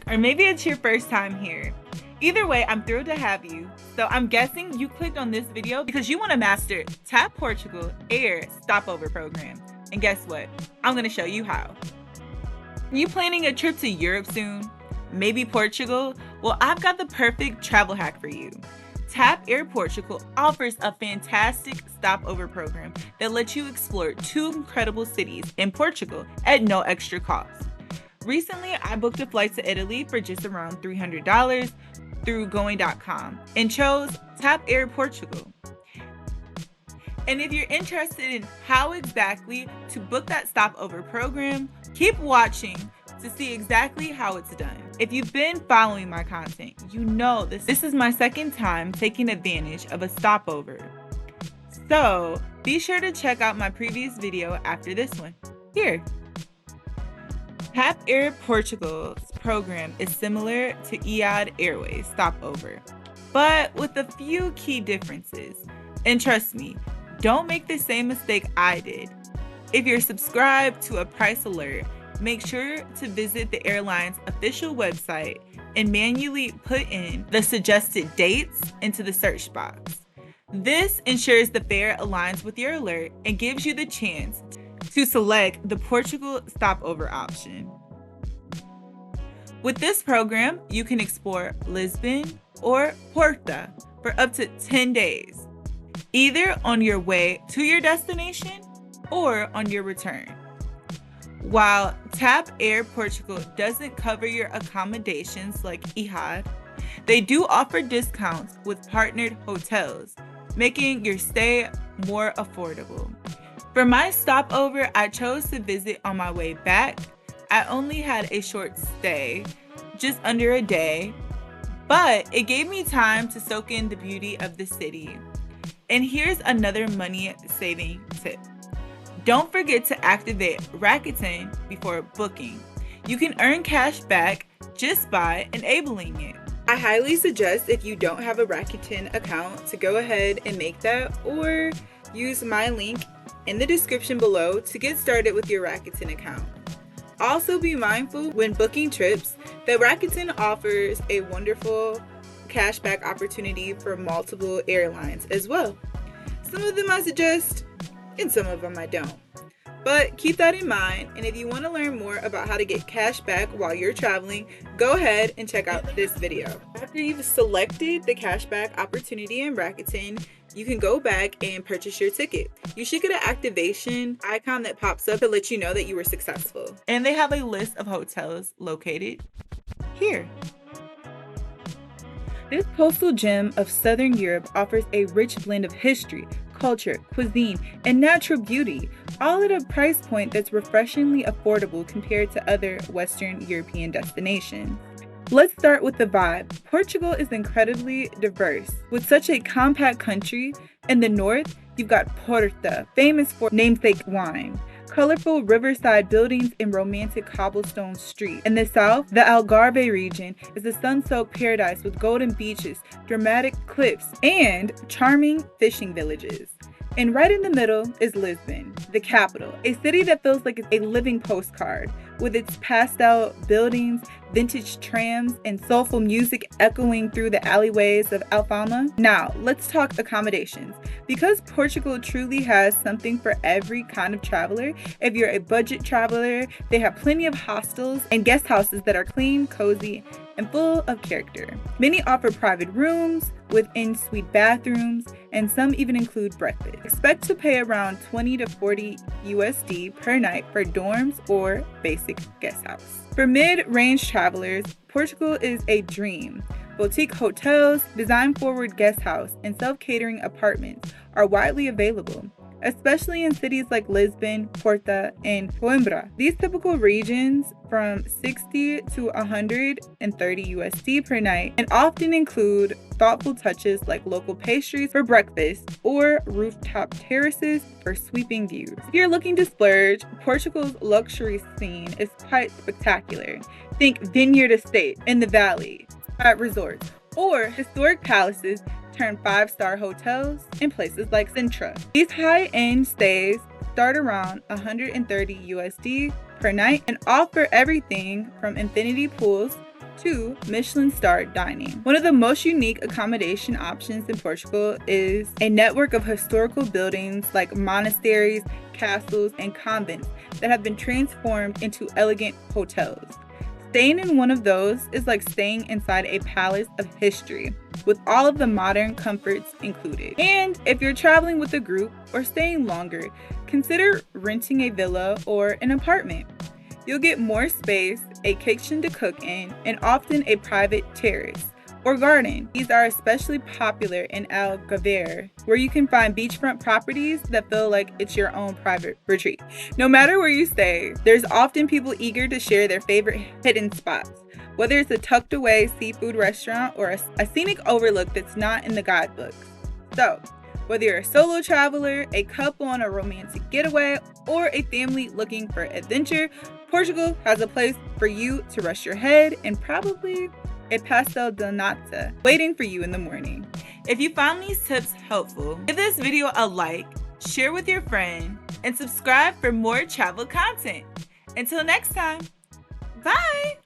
or maybe it's your first time here. Either way, I'm thrilled to have you. So I'm guessing you clicked on this video because you want to master TAP Portugal Air Stopover Program. And guess what? I'm going to show you how. Are you planning a trip to Europe soon? Maybe Portugal? Well, I've got the perfect travel hack for you. TAP Air Portugal offers a fantastic stopover program that lets you explore 2 incredible cities in Portugal at no extra cost. Recently, I booked a flight to Italy for just around $300 through going.com and chose TAP Air Portugal. And if you're interested in how exactly to book that stopover program, keep watching to see exactly how it's done. If you've been following my content, you know this is my second time taking advantage of a stopover. So be sure to check out my previous video after this one. Here. TAP Air Portugal's program is similar to EAD Airways stopover, but with a few key differences. And trust me, don't make the same mistake I did. If you're subscribed to a price alert, make sure to visit the airline's official website and manually put in the suggested dates into the search box. This ensures the fare aligns with your alert and gives you the chance to select the Portugal stopover option. With this program, you can explore Lisbon or Porto for up to 10 days, either on your way to your destination or on your return. While TAP Air Portugal doesn't cover your accommodations like EAD, they do offer discounts with partnered hotels, making your stay more affordable. For my stopover, I chose to visit on my way back. I only had a short stay, just under a day, but it gave me time to soak in the beauty of the city. And here's another money-saving tip. Don't forget to activate Rakuten before booking. You can earn cash back just by enabling it. I highly suggest if you don't have a Rakuten account to go ahead and make that, or use my link in the description below to get started with your Rakuten account. Also be mindful when booking trips that Rakuten offers a wonderful cashback opportunity for multiple airlines as well. Some of them I suggest, and some of them I don't. But keep that in mind, and if you want to learn more about how to get cash back while you're traveling, go ahead and check out this video. After you've selected the cashback opportunity in Rakuten, you can go back and purchase your ticket. You should get an activation icon that pops up to let you know that you were successful. And they have a list of hotels located here. This coastal gem of Southern Europe offers a rich blend of history, culture, cuisine, and natural beauty, all at a price point that's refreshingly affordable compared to other Western European destinations. Let's start with the vibe. Portugal is incredibly diverse. With such a compact country, in the north, you've got Porto, famous for namesake wine, colorful riverside buildings and romantic cobblestone streets. In the south, the Algarve region is a sun-soaked paradise with golden beaches, dramatic cliffs, and charming fishing villages. And right in the middle is Lisbon, the capital, a city that feels like it's a living postcard, with its pastel buildings, vintage trams, and soulful music echoing through the alleyways of Alfama. Now, let's talk accommodations. Because Portugal truly has something for every kind of traveler, if you're a budget traveler, they have plenty of hostels and guest houses that are clean, cozy, and full of character. Many offer private rooms with en-suite bathrooms, and some even include breakfast. Expect to pay around 20 to 40 USD per night for dorms or basic guest house. For mid-range travelers, Portugal is a dream. Boutique hotels, design-forward guest house, and self-catering apartments are widely available, especially in cities like Lisbon, Porto, and Coimbra. These typical regions from 60 to 130 USD per night and often include thoughtful touches like local pastries for breakfast or rooftop terraces for sweeping views. If you're looking to splurge, Portugal's luxury scene is quite spectacular. Think vineyard estate in the valley at resorts, or historic palaces turn 5-star hotels in places like Sintra. These high-end stays start around 130 USD per night and offer everything from infinity pools, 2. Michelin-starred dining. One of the most unique accommodation options in Portugal is a network of historical buildings like monasteries, castles, and convents that have been transformed into elegant hotels. Staying in one of those is like staying inside a palace of history, with all of the modern comforts included. And if you're traveling with a group or staying longer, consider renting a villa or an apartment. You'll get more space, a kitchen to cook in, and often a private terrace or garden. These are especially popular in Algarve, where you can find beachfront properties that feel like it's your own private retreat. No matter where you stay, there's often people eager to share their favorite hidden spots, whether it's a tucked away seafood restaurant or a scenic overlook that's not in the guidebooks. So, whether you're a solo traveler, a couple on a romantic getaway, or a family looking for adventure, Portugal has a place for you to rest your head and probably a pastel de nata waiting for you in the morning. If you found these tips helpful, give this video a like, share with your friend, and subscribe for more travel content. Until next time, bye!